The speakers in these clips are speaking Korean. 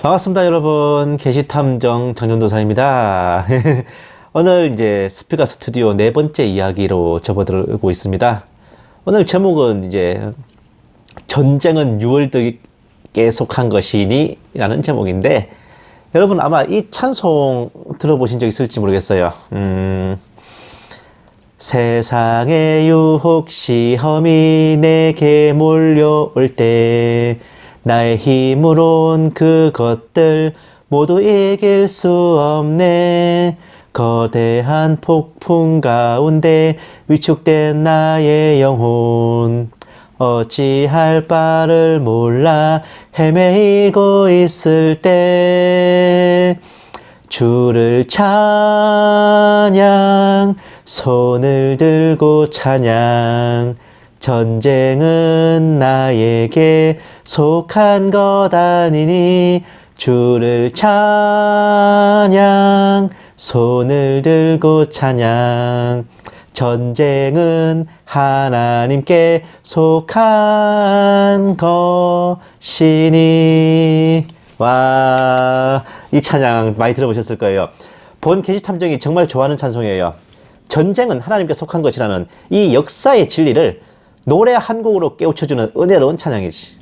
반갑습니다, 여러분. 게시탐정 정전도사입니다. 오늘 이제 스피커 스튜디오 네 번째 이야기로 접어들고 있습니다. 오늘 제목은 이제 전쟁은 뉴월드에 속한 것이니 라는 제목인데, 여러분 아마 이 찬송 들어보신 적 있을지 모르겠어요. 세상의 유혹 시험이 내게 몰려올 때 나의 힘으론 그것들 모두 이길 수 없네. 거대한 폭풍 가운데 위축된 나의 영혼 어찌할 바를 몰라 헤매이고 있을 때 주를 찬양 손을 들고 찬양 전쟁은 나에게 속한 것 아니니 주를 찬양 손을 들고 찬양 전쟁은 하나님께 속한 것이니. 와, 이 찬양 많이 들어보셨을 거예요. 본 게시탐정이 정말 좋아하는 찬송이에요. 전쟁은 하나님께 속한 것이라는 이 역사의 진리를 노래 한 곡으로 깨우쳐주는 은혜로운 찬양이지.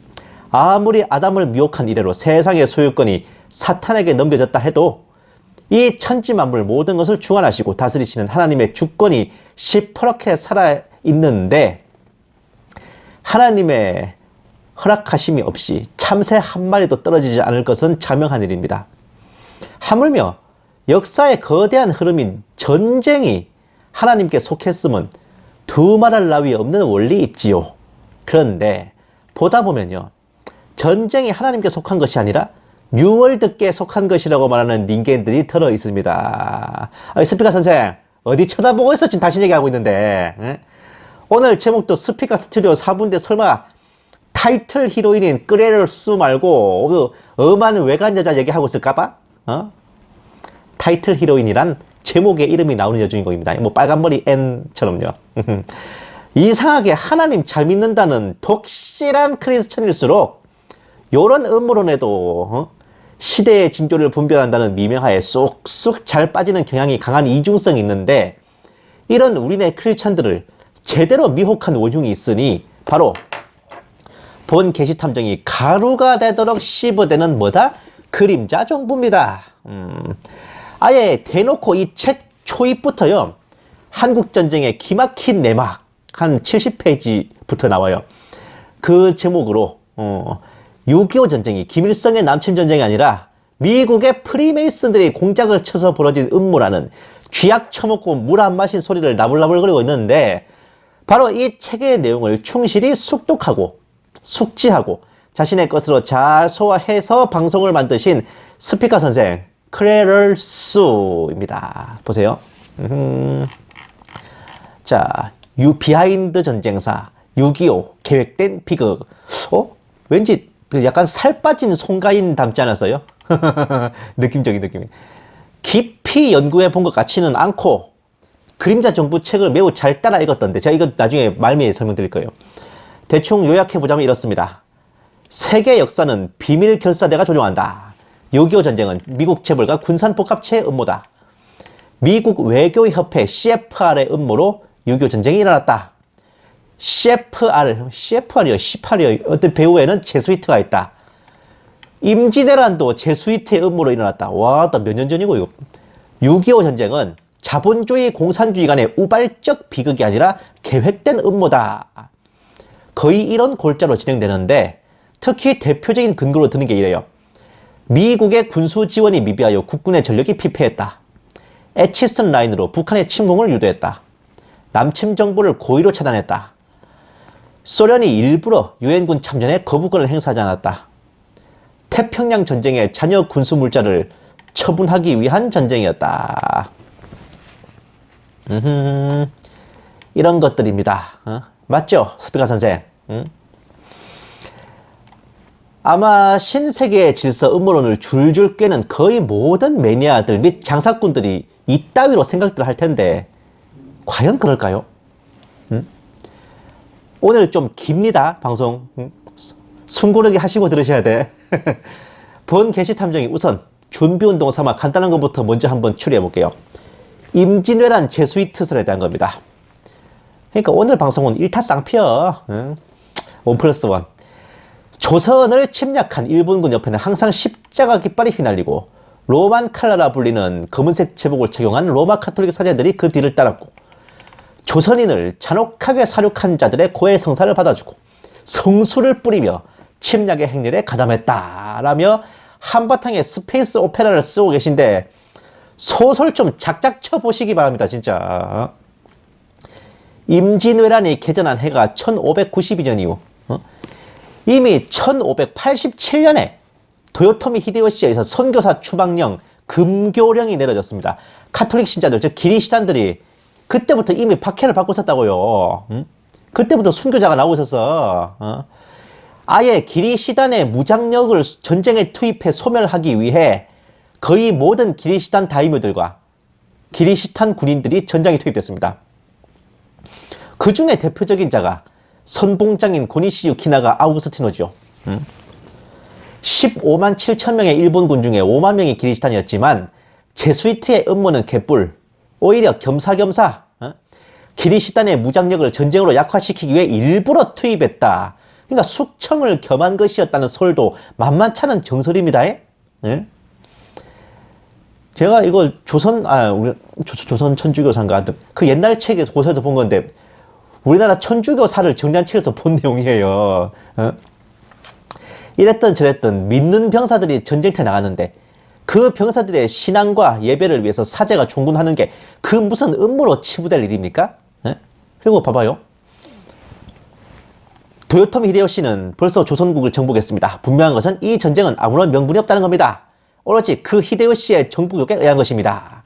아무리 아담을 미혹한 이래로 세상의 소유권이 사탄에게 넘겨졌다 해도 이 천지만물 모든 것을 주관하시고 다스리시는 하나님의 주권이 시퍼렇게 살아있는데 하나님의 허락하심이 없이 참새 한 마리도 떨어지지 않을 것은 자명한 일입니다. 하물며 역사의 거대한 흐름인 전쟁이 하나님께 속했음은 두말할 나위 없는 원리입지요. 그런데 보다 보면요, 전쟁이 하나님께 속한 것이 아니라 뉴월드께 속한 것이라고 말하는 닌겐들이 들어 있습니다. 스피커 선생, 어디 쳐다보고 있어? 지금 다시 얘기하고 있는데. 오늘 제목도 스피커 스튜디오 4부인데 설마 타이틀 히로인인 끄레를 수 말고 그 엄한 외간 여자 얘기하고 있을까봐? 타이틀 히로인이란 제목에 이름이 나오는 여주인공입니다. 뭐 빨간머리 N처럼요. 이상하게 하나님 잘 믿는다는 독실한 크리스천일수록 요런 음모론에도 시대의 진조를 분별한다는 미명하에 쑥쑥 잘 빠지는 경향이 강한 이중성이 있는데, 이런 우리네 크리스천들을 제대로 미혹한 오중이 있으니 바로 본 게시탐정이 가루가 되도록 씹어대는 뭐다? 그림자 정부입니다. 아예 대놓고 이 책 초입부터요, 한국전쟁의 기막힌 내막 한 70페이지부터 나와요. 그 제목으로 6.25 전쟁이 김일성의 남침 전쟁이 아니라 미국의 프리메이슨들이 공작을 쳐서 벌어진 음모라는 쥐약 처먹고 물 안 마신 소리를 나불나불거리고 있는데, 바로 이 책의 내용을 충실히 숙독하고 숙지하고 자신의 것으로 잘 소화해서 방송을 만드신 스피커 선생 크레럴 수입니다. 보세요. 자, 비하인드 전쟁사 6.25 계획된 비극. 왠지 약간 살 빠진 송가인 닮지 않았어요? 느낌적인 느낌이. 깊이 연구해 본 것 같지는 않고 그림자 정부 책을 매우 잘 따라 읽었던데, 제가 이거 나중에 말미에 설명드릴 거예요. 대충 요약해 보자면 이렇습니다. 세계 역사는 비밀 결사대가 조종한다. 6.25 전쟁은 미국 재벌과 군산복합체의 음모다. 미국 외교협회 CFR의 음모로 6.25 전쟁이 일어났다. CFR이요, C8이요. 어떤 배후에는 제수이트가 있다. 임진왜란도 제수이트의 음모로 일어났다. 와, 몇 년 전이고 이거. 6.25 전쟁은 자본주의 공산주의 간의 우발적 비극이 아니라 계획된 음모다. 거의 이런 골자로 진행되는데, 특히 대표적인 근거로 드는 게 이래요. 미국의 군수 지원이 미비하여 국군의 전력이 피폐했다. 에치슨 라인으로 북한의 침공을 유도했다. 남침 정보를 고의로 차단했다. 소련이 일부러 유엔군 참전에 거부권을 행사하지 않았다. 태평양 전쟁의 잔여 군수 물자를 처분하기 위한 전쟁이었다. 이런 것들입니다. 맞죠? 스피커 선생. 아마 신세계의 질서 음모론을 줄줄 꿰는 거의 모든 매니아들 및 장사꾼들이 이따위로 생각들 할 텐데 과연 그럴까요? 오늘 좀 깁니다. 방송. 숨고르기 하시고 들으셔야 돼. 본 게시 탐정이 우선 준비운동 삼아 간단한 것부터 먼저 한번 추리해 볼게요. 임진왜란 제수이트설에 대한 겁니다. 그러니까 오늘 방송은 일타쌍피어. 1+1. 조선을 침략한 일본군 옆에는 항상 십자가 깃발이 휘날리고 로만 칼라라 불리는 검은색 제복을 착용한 로마 카톨릭 사제들이 그 뒤를 따랐고 조선인을 잔혹하게 살육한 자들의 고해 성사를 받아주고 성수를 뿌리며 침략의 행렬에 가담했다라며 한바탕의 스페이스 오페라를 쓰고 계신데 소설 좀 작작 쳐보시기 바랍니다. 진짜. 임진왜란이 개전한 해가 1592년 이후 이미 1587년에 도요토미 히데요시에 의해서 선교사 추방령, 금교령이 내려졌습니다. 카톨릭 신자들, 즉 기리시단들이 그때부터 이미 박해를 받고 있었다고요. 그때부터 순교자가 나오고 있었어. 아예 기리시단의 무장력을 전쟁에 투입해 소멸하기 위해 거의 모든 기리시단 다이묘들과 기리시탄 군인들이 전장에 투입됐습니다. 그 중에 대표적인 자가 선봉장인 고니시유 키나가 아우구스티노죠. 15만 7천 명의 일본군 중에 5만 명이 기리시탄이었지만 제수이트의 음모는 개뿔. 오히려 겸사겸사 기리시탄의 무장력을 전쟁으로 약화시키기 위해 일부러 투입했다. 그러니까 숙청을 겸한 것이었다는 설도 만만찮은 정설입니다. 예? 제가 이걸 조선 천주교사인가 그 옛날 책에서 고서에서 본 건데 우리나라 천주교사를 정리한 책에서 본 내용이에요. 이랬던 저랬던 믿는 병사들이 전쟁터에 나갔는데 그 병사들의 신앙과 예배를 위해서 사제가 종군하는 게 그 무슨 음모로 치부될 일입니까? 그리고 봐봐요. 도요토미 히데요시는 벌써 조선국을 정복했습니다. 분명한 것은 이 전쟁은 아무런 명분이 없다는 겁니다. 오로지 그 히데요시의 정복력에 의한 것입니다.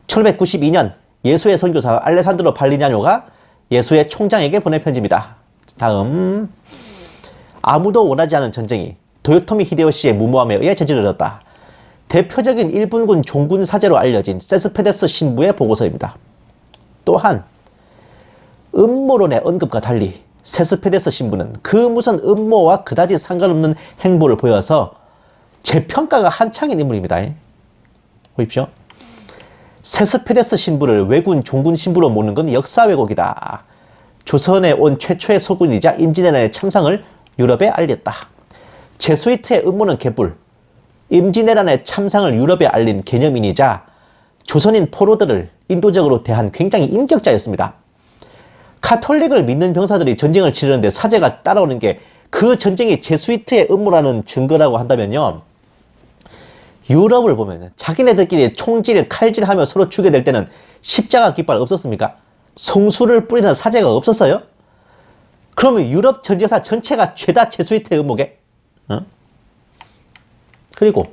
1592년 예수의 선교사 알레산드로 발리냐뇨가 예수의 총장에게 보낸 편지입니다. 다음. 아무도 원하지 않은 전쟁이 도요토미 히데요시의 무모함에 의해 저지러졌다. 대표적인 일본군 종군 사제로 알려진 세스페데스 신부의 보고서입니다. 또한 음모론의 언급과 달리 세스페데스 신부는 그 무슨 음모와 그다지 상관없는 행보를 보여서 재평가가 한창인 인물입니다. 보십시오. 세스페데스 신부를 왜군 종군 신부로 모는 건 역사 왜곡이다. 조선에 온 최초의 서군이자 임진왜란의 참상을 유럽에 알렸다. 제수이트의 음모는 개뿔. 임진왜란의 참상을 유럽에 알린 개념인이자 조선인 포로들을 인도적으로 대한 굉장히 인격자였습니다. 카톨릭을 믿는 병사들이 전쟁을 치르는데 사제가 따라오는 게 그 전쟁이 제수이트의 음모라는 증거라고 한다면요. 유럽을 보면 자기네들끼리 총질, 칼질하며 서로 죽게 될 때는 십자가 깃발 없었습니까? 성수를 뿌리는 사제가 없었어요? 그러면 유럽 전쟁사 전체가 죄다 제수이트의 음모게? 그리고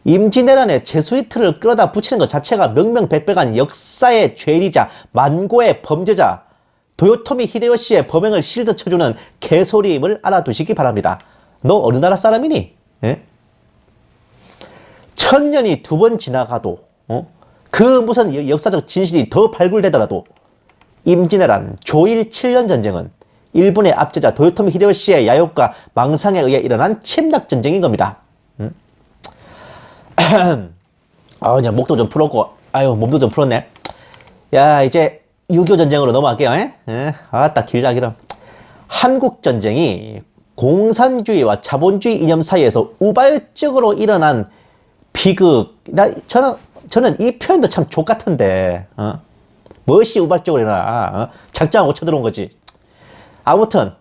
임진왜란에 제수이트를 끌어다 붙이는 것 자체가 명명백백한 역사의 죄리자, 만고의 범죄자 도요토미 히데요시의 범행을 실드 쳐주는 개소리임을 알아두시기 바랍니다. 너 어느 나라 사람이니? 예? 1000년이 2번 지나가도 그 무슨 역사적 진실이 더 발굴되더라도 임진왜란 조일 7년 전쟁은 일본의 압제자 도요토미 히데요시의 야욕과 망상에 의해 일어난 침략 전쟁인 겁니다. 그냥 목도 좀 풀었고, 몸도 좀 풀었네. 야, 이제 6.25 전쟁으로 넘어갈게요. 아따, 길다, 길어. 한국 전쟁이 공산주의와 자본주의 이념 사이에서 우발적으로 일어난 비극. 저는 이 표현도 참 족같은데, 무엇이 우발적으로 일어나? 작정하고 쳐들어온 거지. 아무튼,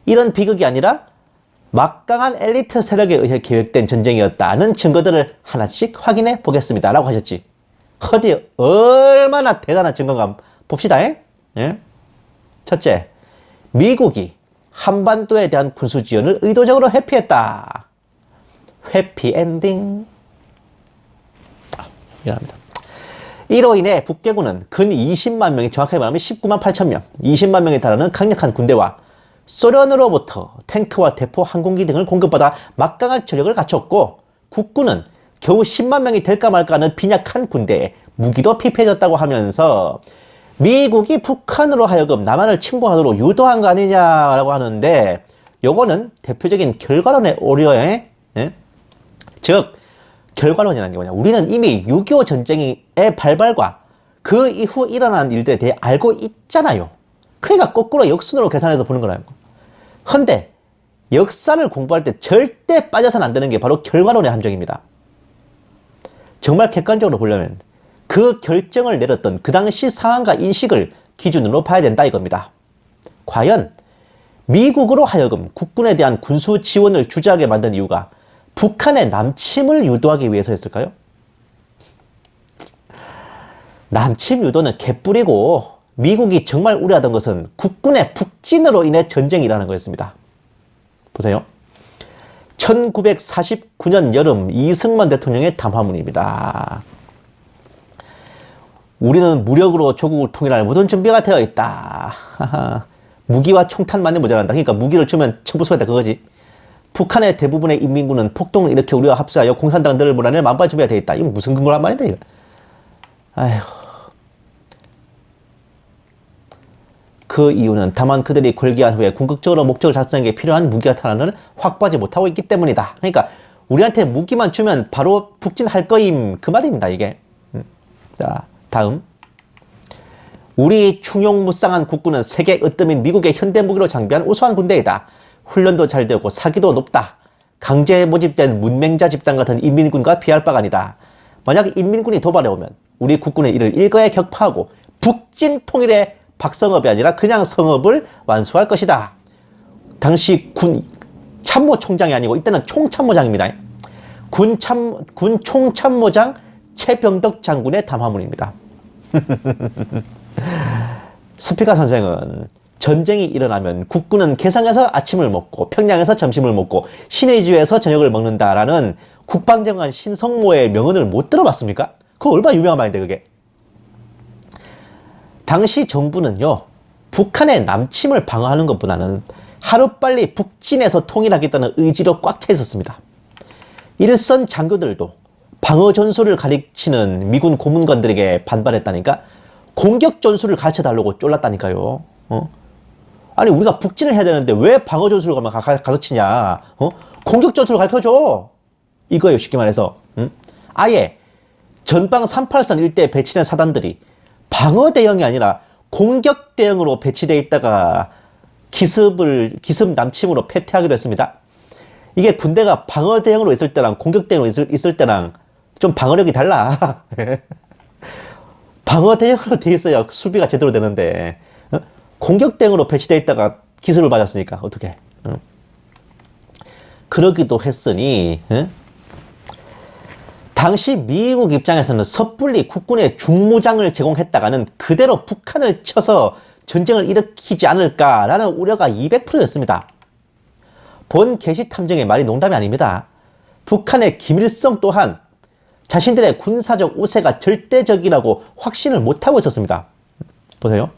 이런 비극이 아니라 막강한 엘리트 세력에 의해 계획된 전쟁이었다는 증거들을 하나씩 확인해 보겠습니다. 라고 하셨지. 어디 얼마나 대단한 증거인가 봅시다. 예? 첫째, 미국이 한반도에 대한 군수 지원을 의도적으로 회피했다. 회피엔딩. 미안합니다. 이로 인해 북괴군은 근 20만 명이, 정확하게 말하면 19만 8천 명, 20만 명에 달하는 강력한 군대와 소련으로부터 탱크와 대포, 항공기 등을 공급받아 막강한 전력을 갖췄고, 국군은 겨우 10만 명이 될까 말까 하는 빈약한 군대에 무기도 피폐해졌다고 하면서 미국이 북한으로 하여금 남한을 침공하도록 유도한 거 아니냐라고 하는데, 요거는 대표적인 결과론의 오류에, 즉 결과론이라는 게 뭐냐, 우리는 이미 6.25 전쟁의 발발과 그 이후 일어난 일들에 대해 알고 있잖아요. 그러니까 거꾸로 역순으로 계산해서 보는 거라고. 헌데 역사를 공부할 때 절대 빠져서는 안 되는 게 바로 결과론의 함정입니다. 정말 객관적으로 보려면 그 결정을 내렸던 그 당시 상황과 인식을 기준으로 봐야 된다 이겁니다. 과연 미국으로 하여금 국군에 대한 군수 지원을 주저하게 만든 이유가 북한의 남침을 유도하기 위해서였을까요? 남침 유도는 개뿔이고, 미국이 정말 우려하던 것은 국군의 북진으로 인해 전쟁이 일어나는 거였습니다. 보세요. 1949년 여름 이승만 대통령의 담화문입니다. 우리는 무력으로 조국을 통일할 모든 준비가 되어 있다. 무기와 총탄만이 모자란다. 그러니까 무기를 주면 처부수겠다 그거지. 북한의 대부분의 인민군은 폭동을 일으켜 우리와 합수하여 공산당들을 몰아낼 만반의 준비가 되어 있다. 이거 무슨 근거로 한 말인데 이거. 아휴. 그 이유는 다만 그들이 궐기한 후에 궁극적으로 목적을 달성하기 위해 필요한 무기와 탄환을 확보하지 못하고 있기 때문이다. 그러니까 우리한테 무기만 주면 바로 북진할 거임, 그 말입니다 이게. 자, 다음. 우리 충용무쌍한 국군은 세계 으뜸인 미국의 현대 무기로 장비한 우수한 군대이다. 훈련도 잘 되고 사기도 높다. 강제 모집된 문맹자 집단 같은 인민군과 비할 바가 아니다. 만약 인민군이 도발해 오면 우리 국군은 이를 일거에 격파하고 북진 통일의 박성업이 아니라 그냥 성업을 완수할 것이다. 당시 군 참모총장이 아니고 이때는 총참모장입니다. 군 총참모장 최병덕 장군의 담화문입니다. 스피커 선생은 전쟁이 일어나면 국군은 개성에서 아침을 먹고 평양에서 점심을 먹고 신의주에서 저녁을 먹는다라는 국방장관 신성모의 명언을 못 들어봤습니까? 그거 얼마나 유명한 말인데 그게. 당시 정부는요, 북한의 남침을 방어하는 것보다는 하루빨리 북진에서 통일하겠다는 의지로 꽉 차 있었습니다. 일선 장교들도 방어 전술을 가르치는 미군 고문관들에게 반발했다니까, 공격 전술을 가르쳐달라고 쫄랐다니까요. 아니 우리가 북진을 해야 되는데 왜 방어 전술을 가르치냐? 공격 전술을 가르쳐줘. 이거예요, 쉽게 말해서. 아예 전방 38선 일대에 배치된 사단들이 방어 대형이 아니라 공격 대형으로 배치되어 있다가 기습 남침으로 패퇴하게 됐습니다. 이게 군대가 방어 대형으로 있을 때랑 공격 대형으로 있을 때랑 좀 방어력이 달라. 방어 대형으로 돼 있어야 수비가 제대로 되는데, 공격 대형으로 배치되어 있다가 기습을 맞았으니까 어떻게? 그러기도 했으니, 당시 미국 입장에서는 섣불리 국군에 중무장을 제공했다가는 그대로 북한을 쳐서 전쟁을 일으키지 않을까라는 우려가 200%였습니다. 본 게시 탐정의 말이 농담이 아닙니다. 북한의 김일성 또한 자신들의 군사적 우세가 절대적이라고 확신을 못하고 있었습니다. 보세요.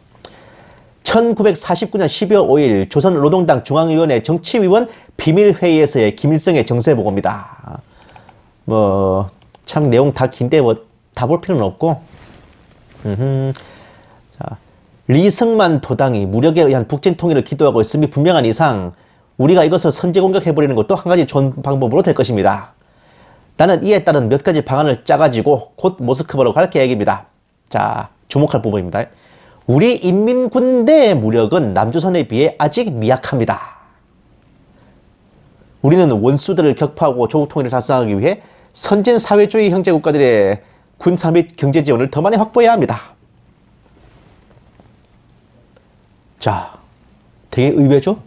1949년 12월 5일 조선노동당 중앙위원회 정치위원 비밀회의에서의 김일성의 정세보고입니다. 참 내용 다 긴데 다 볼 필요는 없고, 자, 리승만 도당이 무력에 의한 북진 통일을 기도하고 있음이 분명한 이상 우리가 이것을 선제 공격해버리는 것도 한 가지 좋은 방법으로 될 것입니다. 나는 이에 따른 몇 가지 방안을 짜가지고 곧 모스크바로 갈 계획입니다. 자, 주목할 부분입니다. 우리 인민군대의 무력은 남조선에 비해 아직 미약합니다. 우리는 원수들을 격파하고 조국 통일을 달성하기 위해 선진 사회주의 형제 국가들의 군사 및 경제 지원을 더 많이 확보해야 합니다. 자, 되게 의외죠?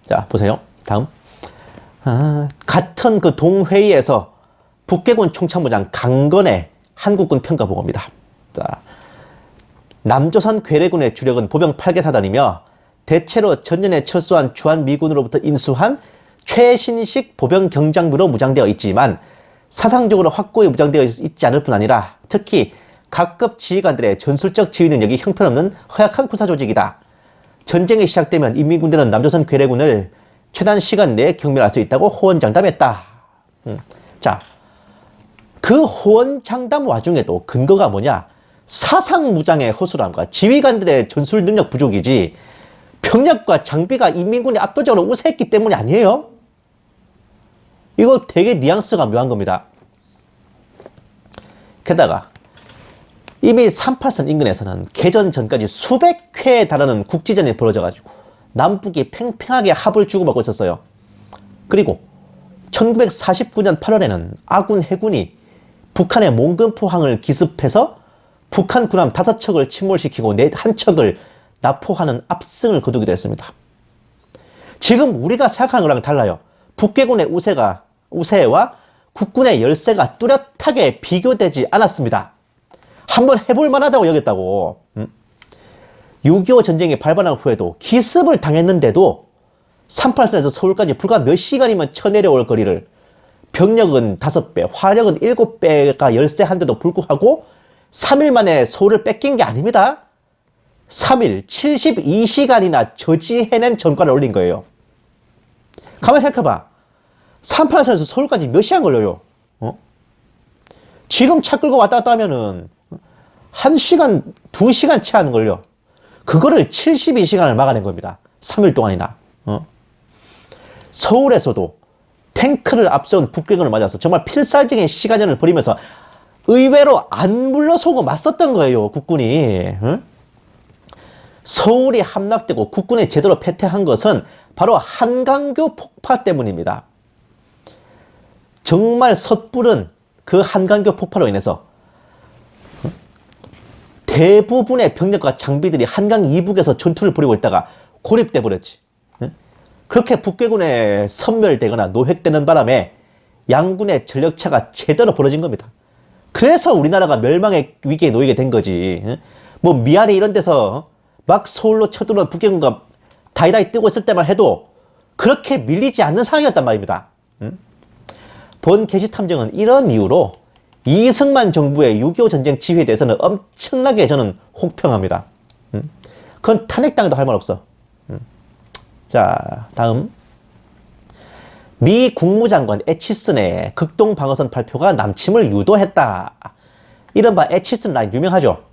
자, 보세요. 다음. 같은 그 동회의에서 북괴군 총참모장 강건의 한국군 평가보고입니다. 자, 남조선 괴뢰군의 주력은 보병 8개 사단이며 대체로 전년에 철수한 주한미군으로부터 인수한 최신식 보병 경장비로 무장되어 있지만 사상적으로 확고히 무장되어 있지 않을 뿐 아니라 특히 각급 지휘관들의 전술적 지휘 능력이 형편없는 허약한 군사 조직이다. 전쟁이 시작되면 인민군대는 남조선 괴뢰군을 최단 시간 내에 경멸할 수 있다고 호언장담했다. 자, 그 호언장담 와중에도 근거가 뭐냐? 사상무장의 허술함과 지휘관들의 전술 능력 부족이지 병력과 장비가 인민군이 압도적으로 우세했기 때문이 아니에요. 이거 되게 뉘앙스가 묘한 겁니다. 게다가 이미 38선 인근에서는 개전 전까지 수백 회에 달하는 국지전이 벌어져가지고 남북이 팽팽하게 합을 주고받고 있었어요. 그리고 1949년 8월에는 아군 해군이 북한의 몽금포항을 기습해서 북한 군함 5척을 침몰시키고 1척을 납포하는 압승을 거두기도 했습니다. 지금 우리가 생각하는 거랑 달라요. 북괴군의 우세와 국군의 열세가 뚜렷하게 비교되지 않았습니다. 한번 해볼 만하다고 여겼다고. 6.25 전쟁이 발발한 후에도 기습을 당했는데도 38선에서 서울까지 불과 몇 시간이면 쳐내려올 거리를 병력은 5배, 화력은 7배가 열세한데도 불구하고 3일 만에 서울을 뺏긴 게 아닙니다. 3일 72시간이나 저지해낸 전과를 올린 거예요. 가만히 생각해봐. 38선에서 서울까지 몇 시간 걸려요? 지금 차 끌고 왔다 갔다 하면은 1시간, 2시간 채 안 걸려. 그거를 72시간을 막아낸 겁니다. 3일 동안이나. 서울에서도 탱크를 앞세운 북괴군을 맞아서 정말 필살적인 시간전을 벌이면서 의외로 안 물러서고 맞섰던 거예요, 국군이. 서울이 함락되고 국군이 제대로 패퇴한 것은 바로 한강교 폭파 때문입니다. 정말 섣부른 그 한강교 폭파로 인해서 대부분의 병력과 장비들이 한강 이북에서 전투를 벌이고 있다가 고립돼 버렸지. 그렇게 북괴군에 섬멸되거나 노획되는 바람에 양군의 전력차가 제대로 벌어진 겁니다. 그래서 우리나라가 멸망의 위기에 놓이게 된 거지. 뭐 미아리 이런 데서 막 서울로 쳐들어온 북괴군과 다이다이 뜨고 있을 때만 해도 그렇게 밀리지 않는 상황이었단 말입니다. 본 게시탐정은 이런 이유로 이승만 정부의 6.25 전쟁 지휘에 대해서는 엄청나게 저는 혹평합니다. 그건 탄핵당해도 할 말 없어. 자, 다음. 미 국무장관 에치슨의 극동 방어선 발표가 남침을 유도했다. 이른바 에치슨 라인 유명하죠.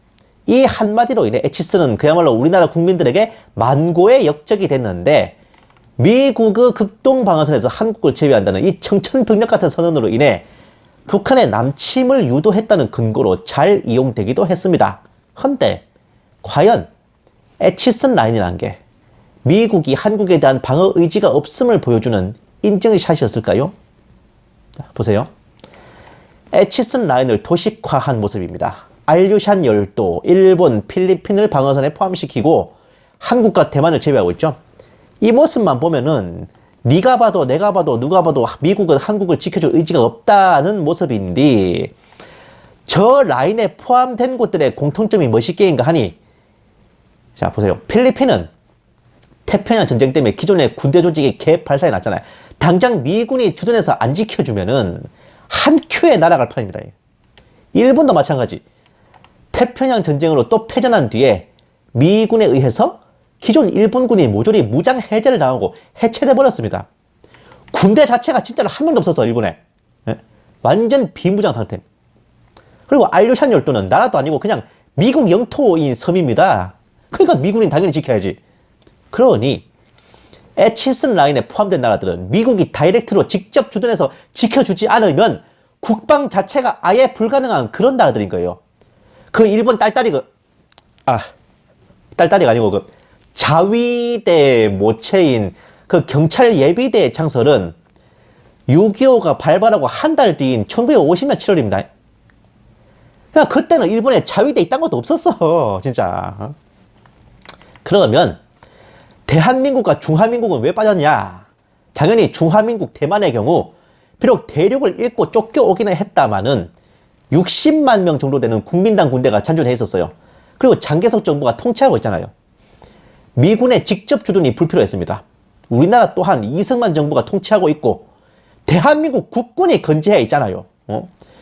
이 한마디로 인해 에치슨은 그야말로 우리나라 국민들에게 만고의 역적이 됐는데 미국의 극동 방어선에서 한국을 제외한다는 이 청천벽력 같은 선언으로 인해 북한의 남침을 유도했다는 근거로 잘 이용되기도 했습니다. 헌데 과연 에치슨 라인이라는 게 미국이 한국에 대한 방어 의지가 없음을 보여주는 인증샷이었을까요? 보세요. 에치슨 라인을 도식화한 모습입니다. 알류샨 열도, 일본, 필리핀을 방어선에 포함시키고 한국과 대만을 제외하고 있죠. 이 모습만 보면은 네가 봐도 내가 봐도 누가 봐도 미국은 한국을 지켜줄 의지가 없다는 모습인데 저 라인에 포함된 곳들의 공통점이 무엇일게인가 하니 자 보세요. 필리핀은 태평양 전쟁 때문에 기존의 군대 조직이 개발사에 났잖아요. 당장 미군이 주둔해서 안 지켜주면은 한 큐에 날아갈 판입니다. 일본도 마찬가지. 태평양 전쟁으로 또 패전한 뒤에 미군에 의해서 기존 일본군이 모조리 무장 해제를 당하고 해체돼 버렸습니다. 군대 자체가 진짜로 한 명도 없었어, 일본에. 완전 비무장 상태. 그리고 알류샨 열도는 나라도 아니고 그냥 미국 영토인 섬입니다. 그러니까 미군이 당연히 지켜야지. 그러니 에치슨 라인에 포함된 나라들은 미국이 다이렉트로 직접 주둔해서 지켜주지 않으면 국방 자체가 아예 불가능한 그런 나라들인 거예요. 그 일본 딸딸이가 아니고 그 자위대 모체인 그 경찰 예비대 창설은 6.25가 발발하고 한 달 뒤인 1950년 7월입니다. 그러니까 그때는 일본에 자위대 있단 것도 없었어, 진짜. 그러면 대한민국과 중화민국은 왜 빠졌냐? 당연히 중화민국 대만의 경우 비록 대륙을 잃고 쫓겨오기는 했다마는 60만 명 정도 되는 국민당 군대가 잔존해 있었어요. 그리고 장개석 정부가 통치하고 있잖아요. 미군의 직접 주둔이 불필요했습니다. 우리나라 또한 이승만 정부가 통치하고 있고 대한민국 국군이 건재해 있잖아요.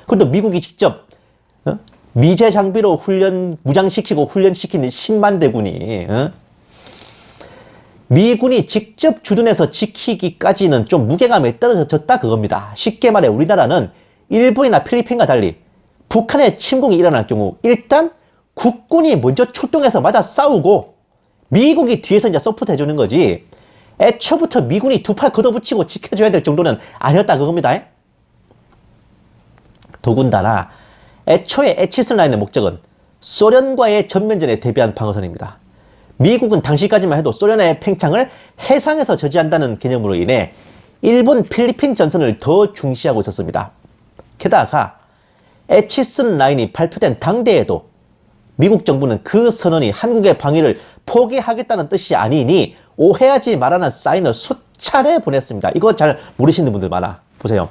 그것도 미국이 직접 미제 장비로 무장시키고 훈련시킨 10만 대군이, 미군이 직접 주둔해서 지키기까지는 좀 무게감이 떨어졌다 그겁니다. 쉽게 말해 우리나라는 일본이나 필리핀과 달리 북한의 침공이 일어날 경우 일단 국군이 먼저 출동해서 맞아 싸우고 미국이 뒤에서 이제 서포트 해주는 거지, 애초부터 미군이 두 팔 걷어붙이고 지켜줘야 될 정도는 아니었다 그겁니다. 더군다나 애초에 에치슨 라인의 목적은 소련과의 전면전에 대비한 방어선입니다. 미국은 당시까지만 해도 소련의 팽창을 해상에서 저지한다는 개념으로 인해 일본, 필리핀 전선을 더 중시하고 있었습니다. 게다가 에치슨 라인이 발표된 당대에도 미국 정부는 그 선언이 한국의 방위를 포기하겠다는 뜻이 아니니 오해하지 말라는 사인을 수차례 보냈습니다. 이거 잘 모르시는 분들 많아. 보세요.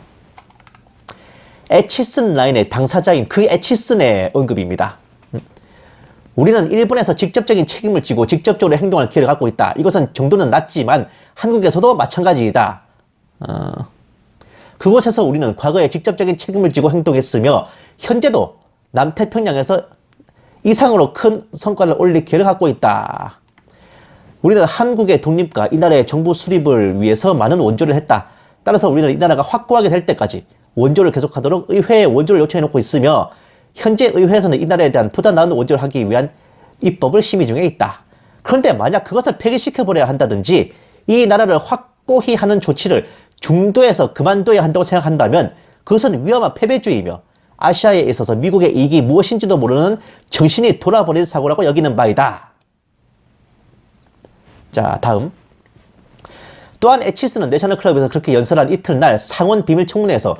에치슨 라인의 당사자인 그 에치슨의 언급입니다. 우리는 일본에서 직접적인 책임을 지고 직접적으로 행동할 기회를 갖고 있다. 이것은 정도는 낮지만 한국에서도 마찬가지이다. 그곳에서 우리는 과거에 직접적인 책임을 지고 행동했으며 현재도 남태평양에서 이상으로 큰 성과를 올릴 기회를 갖고 있다. 우리는 한국의 독립과 이 나라의 정부 수립을 위해서 많은 원조를 했다. 따라서 우리는 이 나라가 확고하게 될 때까지 원조를 계속하도록 의회에 원조를 요청해놓고 있으며 현재 의회에서는 이 나라에 대한 보다 나은 원조를 하기 위한 입법을 심의 중에 있다. 그런데 만약 그것을 폐기시켜버려야 한다든지 이 나라를 확고히 하는 조치를 중도에서 그만둬야 한다고 생각한다면 그것은 위험한 패배주의이며 아시아에 있어서 미국의 이익이 무엇인지도 모르는 정신이 돌아버린 사고라고 여기는 바이다. 자, 다음. 또한 에치스는 내셔널클럽에서 그렇게 연설한 이튿날 상원 비밀청문회에서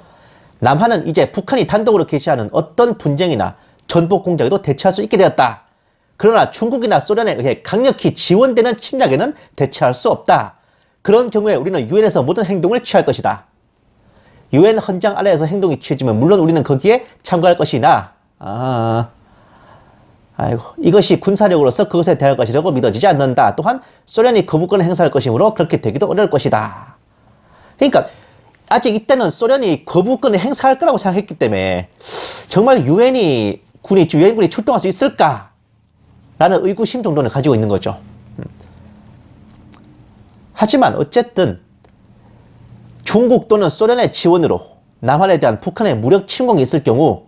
남한은 이제 북한이 단독으로 개시하는 어떤 분쟁이나 전복 공작에도 대처할 수 있게 되었다. 그러나 중국이나 소련에 의해 강력히 지원되는 침략에는 대처할 수 없다. 그런 경우에 우리는 유엔에서 모든 행동을 취할 것이다. 유엔 헌장 아래에서 행동이 취해지면 물론 우리는 거기에 참가할 것이나 이것이 군사력으로서 그것에 대할 것이라고 믿어지지 않는다. 또한 소련이 거부권을 행사할 것이므로 그렇게 되기도 어려울 것이다. 그러니까 아직 이때는 소련이 거부권을 행사할 거라고 생각했기 때문에 정말 유엔군이 출동할 수 있을까? 라는 의구심 정도는 가지고 있는 거죠. 하지만 어쨌든 중국 또는 소련의 지원으로 남한에 대한 북한의 무력 침공이 있을 경우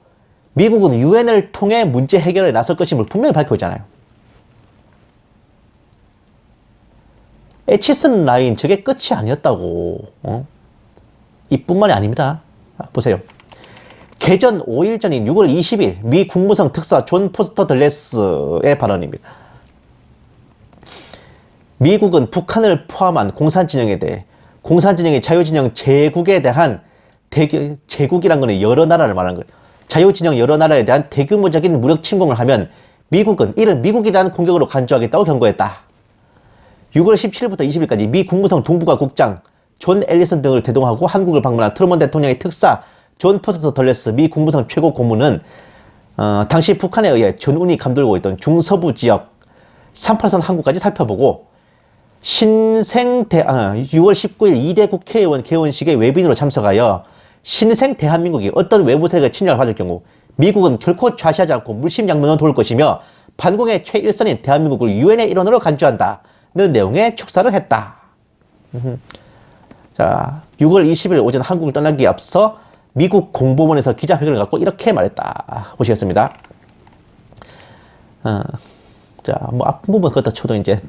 미국은 유엔을 통해 문제 해결에 나설 것임을 분명히 밝히고 있잖아요. 에치슨 라인 저게 끝이 아니었다고. 이뿐만이 아닙니다. 보세요. 개전 5일 전인 6월 20일 미 국무성 특사 존 포스터 들레스의 발언입니다. 미국은 북한을 포함한 공산진영에 대해 공산진영의 자유진영 제국에 대한 제국이란 거는 여러 나라를 말하는 거예요. 자유진영 여러 나라에 대한 대규모적인 무력 침공을 하면 미국은 이를 미국에 대한 공격으로 간주하겠다고 경고했다. 6월 17일부터 20일까지 미 국무성 동북아 국장 존 앨리슨 등을 대동하고 한국을 방문한 트루먼 대통령의 특사 존 포스터 덜레스 미 국무성 최고 고문은 당시 북한에 의해 전운이 감돌고 있던 중서부 지역 38선 항구까지 살펴보고 6월 19일 2대 국회의원 개원식에 외빈으로 참석하여 신생 대한민국이 어떤 외부 세력의 침략을 받을 경우 미국은 결코 좌시하지 않고 물심양면으로 도울 것이며 반공의 최일선인 대한민국을 유엔의 일원으로 간주한다는 내용의 축사를 했다. 자, 6월 20일 오전 한국을 떠나기에 앞서 미국 공보원에서 기자회견을 갖고 이렇게 말했다. 보시겠습니다. 자, 앞부분 그렇다 쳐도 이제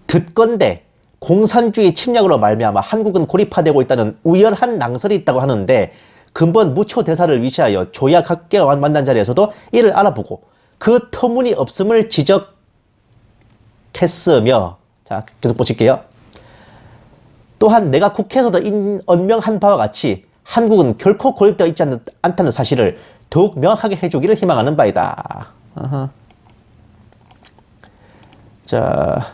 듣건대 공산주의 침략으로 말미암아 한국은 고립화되고 있다는 우열한 낭설이 있다고 하는데 근본 무초 대사를 위시하여 조야 각계와 만난 자리에서도 이를 알아보고 그 터무니없음을 지적했으며 자 계속 보실게요. 또한 내가 국회에서도 언명한 바와 같이 한국은 결코 고립되어 있지 않다는 사실을 더욱 명확하게 해주기를 희망하는 바이다. 자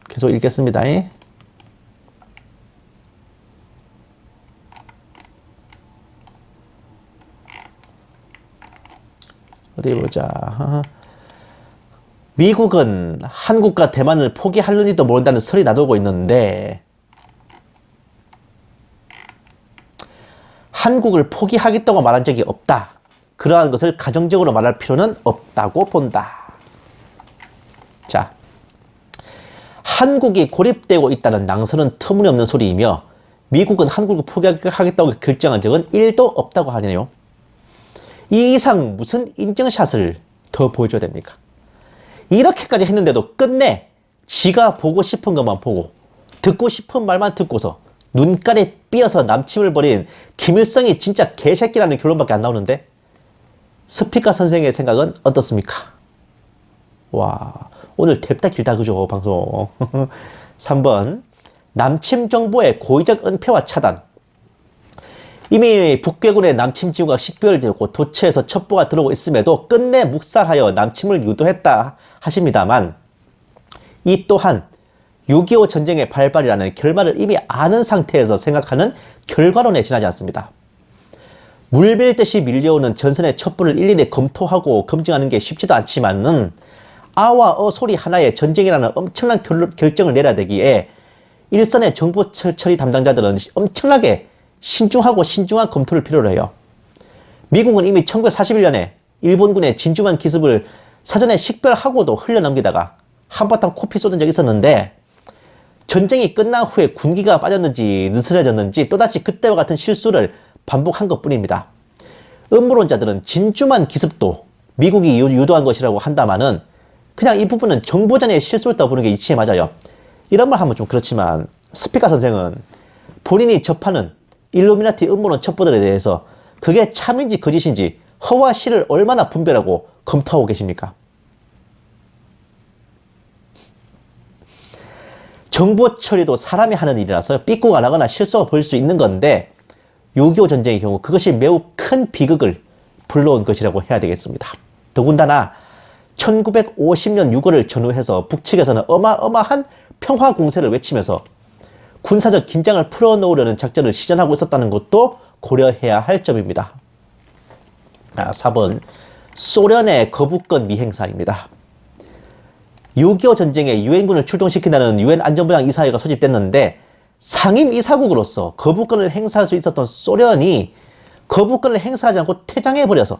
계속 읽겠습니다. 어디 보자. 미국은 한국과 대만을 포기할는지도 모른다는 설이 나돌고 있는데 한국을 포기하겠다고 말한 적이 없다. 그러한 것을 가정적으로 말할 필요는 없다고 본다. 자, 한국이 고립되고 있다는 낭설은 터무니없는 소리이며 미국은 한국을 포기하겠다고 결정한 적은 1도 없다고 하네요. 이 이상 무슨 인증샷을 더 보여줘야 됩니까? 이렇게까지 했는데도 끝내 지가 보고 싶은 것만 보고 듣고 싶은 말만 듣고서 눈깔이 삐어서 남침을 벌인 김일성이 진짜 개새끼라는 결론밖에 안 나오는데 스피커 선생의 생각은 어떻습니까? 와, 오늘 뎁다 길다 그죠 방송. 3번 남침 정보의 고의적 은폐와 차단. 이미 북괴군의 남침 지구가 식별되고 도처에서 첩보가 들어오고 있음에도 끝내 묵살하여 남침을 유도했다 하십니다만 이 또한 6.25 전쟁의 발발이라는 결말을 이미 아는 상태에서 생각하는 결과론에 지나지 않습니다. 물밀듯이 밀려오는 전선의 첩보를 일일이 검토하고 검증하는 게 쉽지도 않지만은 아와 어 소리 하나에 전쟁이라는 엄청난 결정을 내려야 되기에 일선의 정보 처리 담당자들은 엄청나게 신중한 검토를 필요로 해요. 미국은 이미 1941년에 일본군의 진주만 기습을 사전에 식별하고도 흘려넘기다가 한바탕 코피 쏟은 적이 있었는데 전쟁이 끝난 후에 군기가 빠졌는지 느슨해졌는지 또다시 그때와 같은 실수를 반복한 것뿐입니다. 음모론자들은 진주만 기습도 미국이 유도한 것이라고 한다마는 그냥 이 부분은 정보전의 실수였다고 보는 게 이치에 맞아요. 이런 말 하면 좀 그렇지만 스피커 선생은 본인이 접하는 일루미나티 음모론 첩보들에 대해서 그게 참인지 거짓인지 허와 실을 얼마나 분별하고 검토하고 계십니까? 정보 처리도 사람이 하는 일이라서 삐꾸가 나거나 실수가 보일 수 있는 건데 6.25 전쟁의 경우 그것이 매우 큰 비극을 불러온 것이라고 해야 되겠습니다. 더군다나 1950년 6월을 전후해서 북측에서는 어마어마한 평화 공세를 외치면서 군사적 긴장을 풀어놓으려는 작전을 시전하고 있었다는 것도 고려해야 할 점입니다. 4번 소련의 거부권 미행사입니다. 6.25 전쟁에 유엔군을 출동시킨다는 유엔 안전보장 이사회가 소집됐는데 상임이사국으로서 거부권을 행사할 수 있었던 소련이 거부권을 행사하지 않고 퇴장해버려서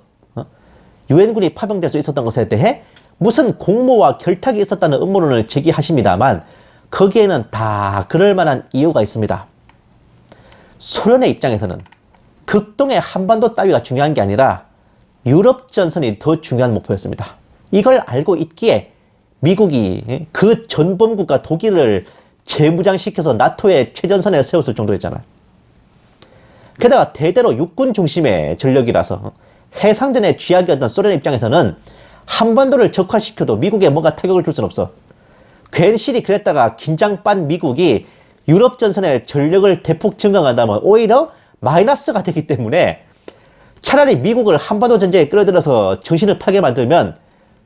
유엔군이 파병될 수 있었던 것에 대해 무슨 공모와 결탁이 있었다는 음모론을 제기하십니다만 거기에는 다 그럴 만한 이유가 있습니다. 소련의 입장에서는 극동의 한반도 따위가 중요한 게 아니라 유럽 전선이 더 중요한 목표였습니다. 이걸 알고 있기에 미국이 그 전범국가 독일을 재무장시켜서 나토의 최전선에 세웠을 정도였잖아요. 게다가 대대로 육군 중심의 전력이라서 해상전의 쥐약이었던 소련 입장에서는 한반도를 적화시켜도 미국에 뭔가 타격을 줄 수는 없어. 괜시리 그랬다가 긴장 빤 미국이 유럽 전선의 전력을 대폭 증강한다면 오히려 마이너스가 되기 때문에 차라리 미국을 한반도 전쟁에 끌어들여서 정신을 파게 만들면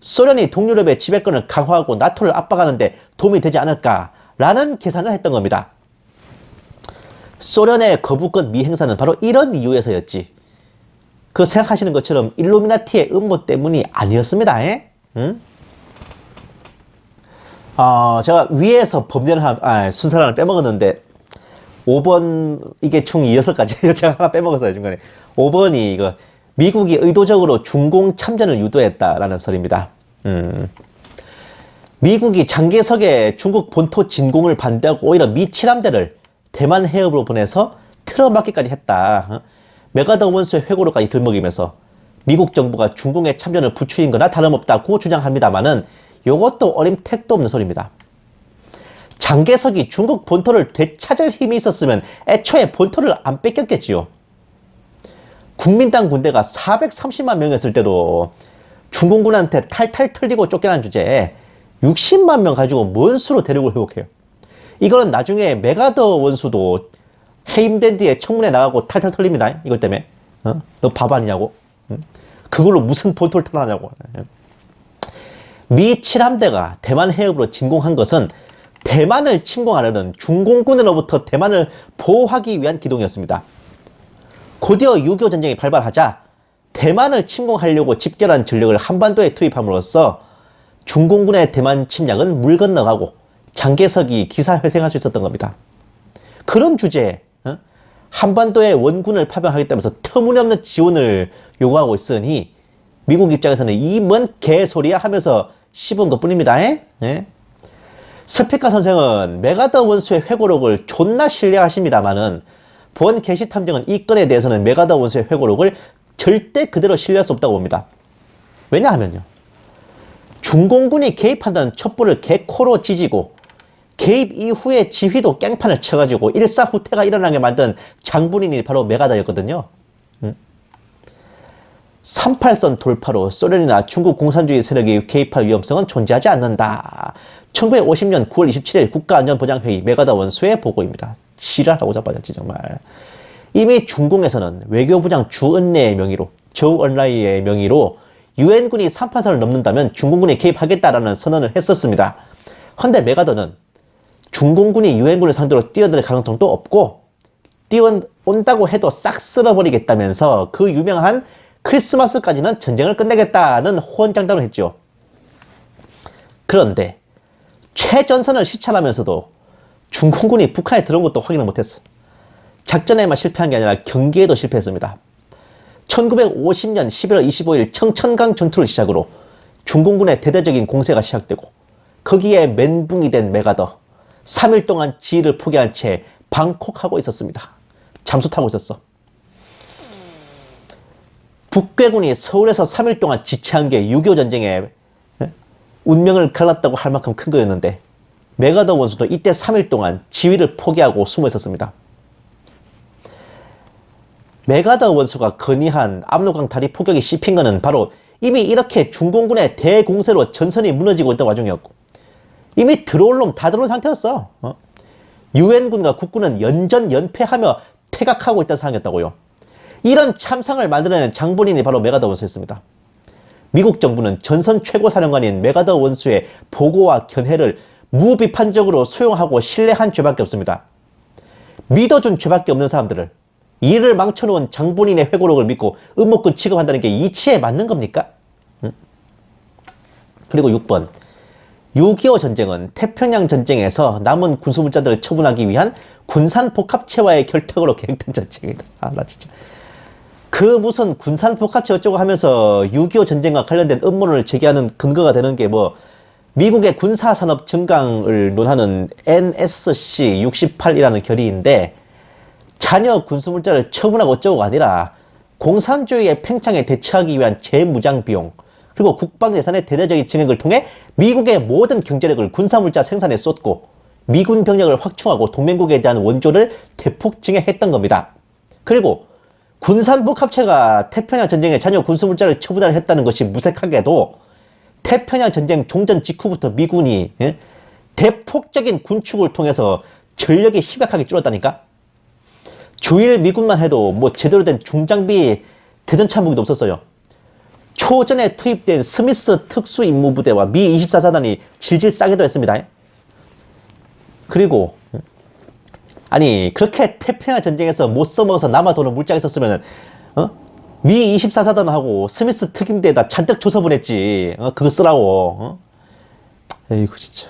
소련이 동유럽의 지배권을 강화하고 나토를 압박하는 데 도움이 되지 않을까라는 계산을 했던 겁니다. 소련의 거부권 미행사는 바로 이런 이유에서였지. 그 생각하시는 것처럼 일루미나티의 음모 때문이 아니었습니다. 응? 제가 위에서 범죄를 순서를 하나 빼먹었는데 5번 이게 총 6가지 제가 하나 빼먹었어요 중간에. 5번이 이거 미국이 의도적으로 중공 참전을 유도했다라는 설입니다. 미국이 장개석에 중국 본토 진공을 반대하고 오히려 미 칠함대를 대만 해협으로 보내서 틀어막기까지 했다. 메가더 원수의 회고로까지 들먹이면서 미국 정부가 중공의 참전을 부추긴 거나 다름없다고 주장합니다만은 이것도 어림택도 없는 소리입니다. 장개석이 중국 본토를 되찾을 힘이 있었으면 애초에 본토를 안 뺏겼겠지요. 국민당 군대가 430만 명이었을 때도 중공군한테 탈탈 털리고 쫓겨난 주제에 60만 명 가지고 뭔 수로 대륙을 회복해요. 이거는 나중에 메가더 원수도 해임된 뒤에 청문회 나가고 탈탈 털립니다. 이것 때문에. 너 바보 아니냐고. 그걸로 무슨 본토를 탈환하냐고. 미 칠함대가 대만 해협으로 진공한 것은 대만을 침공하려는 중공군으로부터 대만을 보호하기 위한 기동이었습니다. 곧이어 6.25 전쟁이 발발하자 대만을 침공하려고 집결한 전력을 한반도에 투입함으로써 중공군의 대만 침략은 물 건너가고 장개석이 기사회생할 수 있었던 겁니다. 그런 주제에 한반도에 원군을 파병하겠다면서 터무니없는 지원을 요구하고 있으니 미국 입장에서는 이 뭔 개소리야 하면서 씹은 것뿐입니다. 예? 스피커 선생은 메가더 원수의 회고록을 존나 신뢰하십니다만은 본 게시 탐정은 이 건에 대해서는 메가더 원수의 회고록을 절대 그대로 신뢰할 수 없다고 봅니다. 왜냐하면요, 중공군이 개입한다는 첩보를 개코로 찢고 개입 이후에 지휘도 깽판을 쳐가지고 일사후퇴가 일어나게 만든 장본인이 바로 메가더였거든요. 38선 돌파로 소련이나 중국 공산주의 세력이 개입할 위험성은 존재하지 않는다. 1950년 9월 27일 국가안전보장회의 메가더 원수의 보고입니다. 지랄하고 자빠졌지 정말. 이미 중공에서는 외교부장 주은래의 명의로, 저우언라이의 명의로 유엔군이 38선을 넘는다면 중공군이 개입하겠다라는 선언을 했었습니다. 헌데 메가더는 중공군이 유엔군을 상대로 뛰어들 가능성도 없고 뛰어온다고 해도 싹 쓸어버리겠다면서 그 유명한 크리스마스까지는 전쟁을 끝내겠다는 호언장담을 했죠. 그런데 최전선을 시찰하면서도 중공군이 북한에 들어온 것도 확인을 못했어. 작전에만 실패한 게 아니라 경기에도 실패했습니다. 1950년 11월 25일 청천강 전투를 시작으로 중공군의 대대적인 공세가 시작되고 거기에 멘붕이 된 메가더 3일 동안 지휘를 포기한 채 방콕하고 있었습니다. 잠수 타고 있었어. 북괴군이 서울에서 3일 동안 지체한 게 6.25 전쟁에 운명을 갈랐다고 할 만큼 큰 거였는데 메가더 원수도 이때 3일 동안 지휘를 포기하고 숨어 있었습니다. 메가더 원수가 건의한 압록강 다리 포격이 씹힌 것은 바로 이미 이렇게 중공군의 대공세로 전선이 무너지고 있던 와중이었고 이미 들어올 놈 다 들어온 상태였어. 유엔군과 국군은 연전연패하며 퇴각하고 있던 상황이었다고요. 이런 참상을 만들어낸 장본인이 바로 메가더 원수였습니다. 미국 정부는 전선 최고사령관인 메가더 원수의 보고와 견해를 무비판적으로 수용하고 신뢰한 죄밖에 없습니다. 믿어준 죄밖에 없는 사람들을, 일을 망쳐놓은 장본인의 회고록을 믿고 음모꾼 취급한다는 게 이치에 맞는 겁니까? 그리고 6번, 6.25 전쟁은 태평양 전쟁에서 남은 군수물자들을 처분하기 위한 군산복합체와의 결탁으로 계획된 전쟁이다. 나 진짜. 그 무슨 군산복합체 어쩌고 하면서 6.25 전쟁과 관련된 음모론을 제기하는 근거가 되는 게 뭐 미국의 군사산업 증강을 논하는 NSC 68이라는 결의인데 자녀 군수물자를 처분하고 어쩌고가 아니라 공산주의의 팽창에 대처하기 위한 재무장 비용 그리고 국방 예산의 대대적인 증액을 통해 미국의 모든 경제력을 군사물자 생산에 쏟고 미군 병력을 확충하고 동맹국에 대한 원조를 대폭 증액했던 겁니다. 그리고 군산복합체가 태평양 전쟁에 자녀 군수물자를 처분했다는 것이 무색하게도 태평양 전쟁 종전 직후부터 미군이 대폭적인 군축을 통해서 전력이 심각하게 줄었다니까. 주일 미군만 해도 뭐 제대로 된 중장비 대전차 무기도 없었어요. 초전에 투입된 스미스 특수임무부대와 미 24사단이 질질 싸기도 했습니다. 그리고 아니 그렇게 태평양 전쟁에서 못 써먹어서 남아도는 물자가 있었으면 미 24사단하고 스미스 특임대에다 잔뜩 줘서 보냈지. 그거 쓰라고. 에이구 진짜.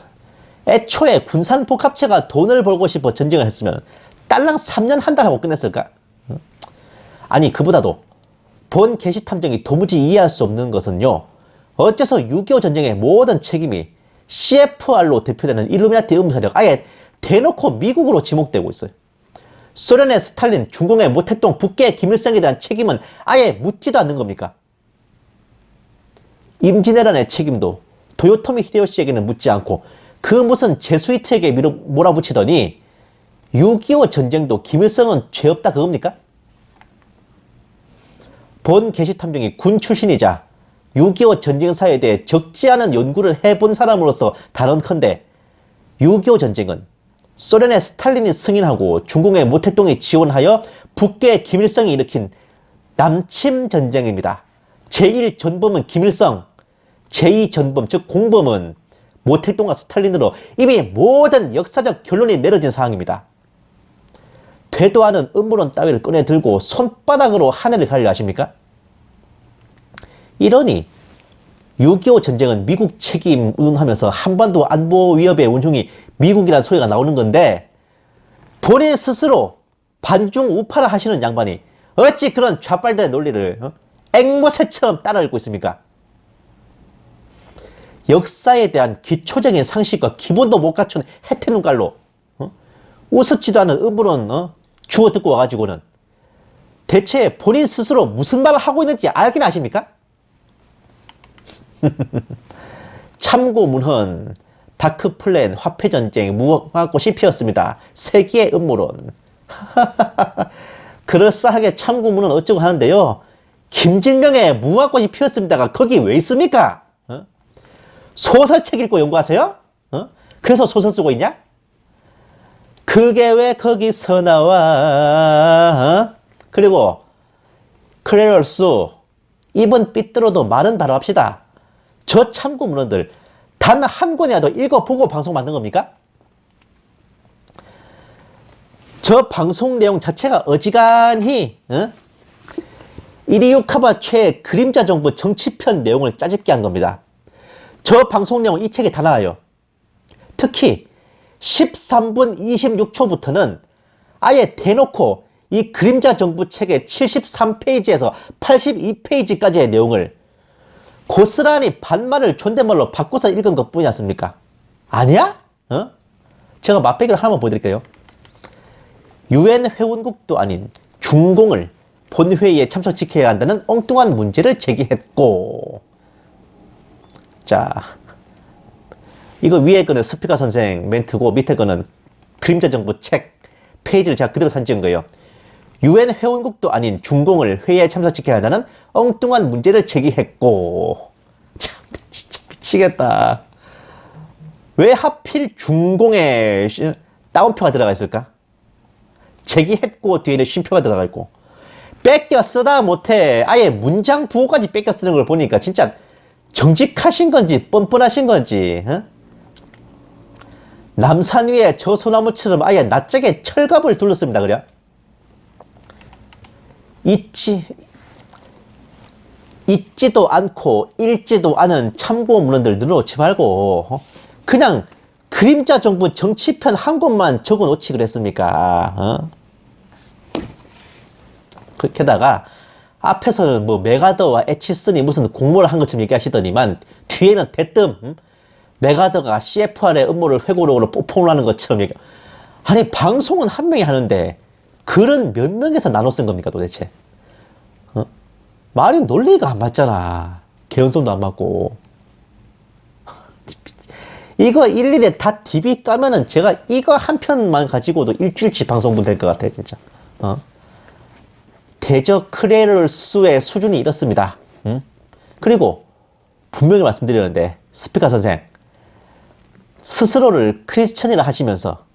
애초에 군산복합체가 돈을 벌고 싶어 전쟁을 했으면 딸랑 3년 한 달 하고 끝냈을까? 아니 그보다도 본 게시탐정이 도무지 이해할 수 없는 것은요. 어째서 6.25 전쟁의 모든 책임이 CFR로 대표되는 일루미나티 음사력 아예 대놓고 미국으로 지목되고 있어요. 소련의 스탈린, 중공의 모택동, 북계의 김일성에 대한 책임은 아예 묻지도 않는 겁니까? 임진왜란의 책임도 도요토미 히데요시에게는 묻지 않고 그 무슨 제수이트에게 몰아붙이더니 6.25 전쟁도 김일성은 죄 없다 그겁니까? 본 게시탐정이 군 출신이자 6.25 전쟁사에 대해 적지 않은 연구를 해본 사람으로서 단언컨대 6.25 전쟁은 소련의 스탈린이 승인하고 중공의 모택동이 지원하여 북계의 김일성이 일으킨 남침 전쟁입니다. 제1전범은 김일성, 제2전범 즉 공범은 모택동과 스탈린으로 이미 모든 역사적 결론이 내려진 상황입니다. 되도 않은 음모론 따위를 꺼내들고 손바닥으로 하늘을 가려 하십니까? 이러니 6.25 전쟁은 미국 책임 운운하면서 한반도 안보 위협의 원흉이 미국이라는 소리가 나오는 건데 본인 스스로 반중 우파를 하시는 양반이 어찌 그런 좌빨들의 논리를 앵무새처럼 따라 읽고 있습니까? 역사에 대한 기초적인 상식과 기본도 못 갖춘 해태눈깔로 우습지도 않은 음으론 주워 듣고 와가지고는 대체 본인 스스로 무슨 말을 하고 있는지 알긴 아십니까? 참고문헌, 다크플랜, 화폐전쟁, 무화꽃이 피었습니다. 세기의 음모론. 그럴싸하게 참고문헌 어쩌고 하는데요. 김진명의 무화꽃이 피었습니다가 거기 왜 있습니까? 소설책 읽고 연구하세요? 그래서 소설 쓰고 있냐? 그게 왜 거기서 나와? 그리고 크레럴수 입은 삐뚤어도 말은 바로 합시다. 저 참고문헌들 단 한 권이라도 읽어보고 방송 만든 겁니까? 저 방송 내용 자체가 어지간히 이리유카바 최 그림자 정부 정치편 내용을 짜집게 한 겁니다. 저 방송 내용 이 책에 다 나와요. 특히 13분 26초부터는 아예 대놓고 이 그림자 정부 책의 73페이지에서 82페이지까지의 내용을 고스란히 반말을 존댓말로 바꿔서 읽은 것 뿐이지 않습니까? 아니야? 제가 맛배기를 하나만 보여드릴게요. UN 회원국도 아닌 중공을 본회의에 참석시켜야 한다는 엉뚱한 문제를 제기했고, 자, 이거 위에 거는 스피커 선생 멘트고 밑에 거는 그림자 정부 책 페이지를 제가 그대로 산 찍은 거예요. UN 회원국도 아닌 중공을 회의에 참석시켜야 한다는 엉뚱한 문제를 제기했고, 참 진짜 미치겠다. 왜 하필 중공에 따옴표가 들어가 있을까? 제기했고 뒤에는 쉼표가 들어가 있고, 뺏겨 쓰다 못해 아예 문장 부호까지 뺏겨 쓰는 걸 보니까 진짜 정직하신 건지 뻔뻔하신 건지, 남산 위에 저 소나무처럼 아예 낯짝에 철갑을 둘렀습니다. 그래? 잊지도 않고 읽지도 않은 참고문헌들 늘어놓지 말고 그냥 그림자 정부 정치편 한 권만 적어놓지 그랬습니까? 그렇게다가 앞에서는 뭐 메가더와 에치슨이 무슨 공모를 한 것처럼 얘기하시더니만 뒤에는 대뜸 메가더가 CFR의 음모를 회고록으로 뽀뽀를 하는 것처럼 얘기. 아니 방송은 한 명이 하는데 글은 몇 명에서 나눠 쓴 겁니까 도대체? 말이 논리가 안 맞잖아. 개연성도 안 맞고. 이거 일일이 다 DB 까면은 제가 이거 한 편만 가지고도 일주일치 방송분 될 것 같아 진짜. 대저 크레럴 수의 수준이 이렇습니다. 그리고 분명히 말씀드리는데 스피커 선생 스스로를 크리스천이라 하시면서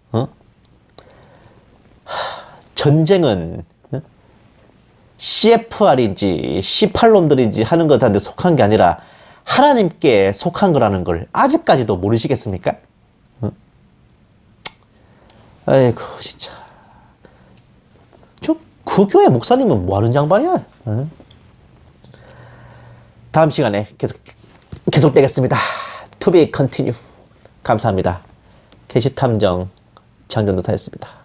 전쟁은 CFR인지 C8놈들인지 하는 것한테 속한 게 아니라 하나님께 속한 거라는 걸 아직까지도 모르시겠습니까? 아이고 진짜 저 그 교회 목사님은 뭐하는 양반이야? 다음 시간에 계속되겠습니다. To be continue. 감사합니다. 게시탐정 장전도사였습니다.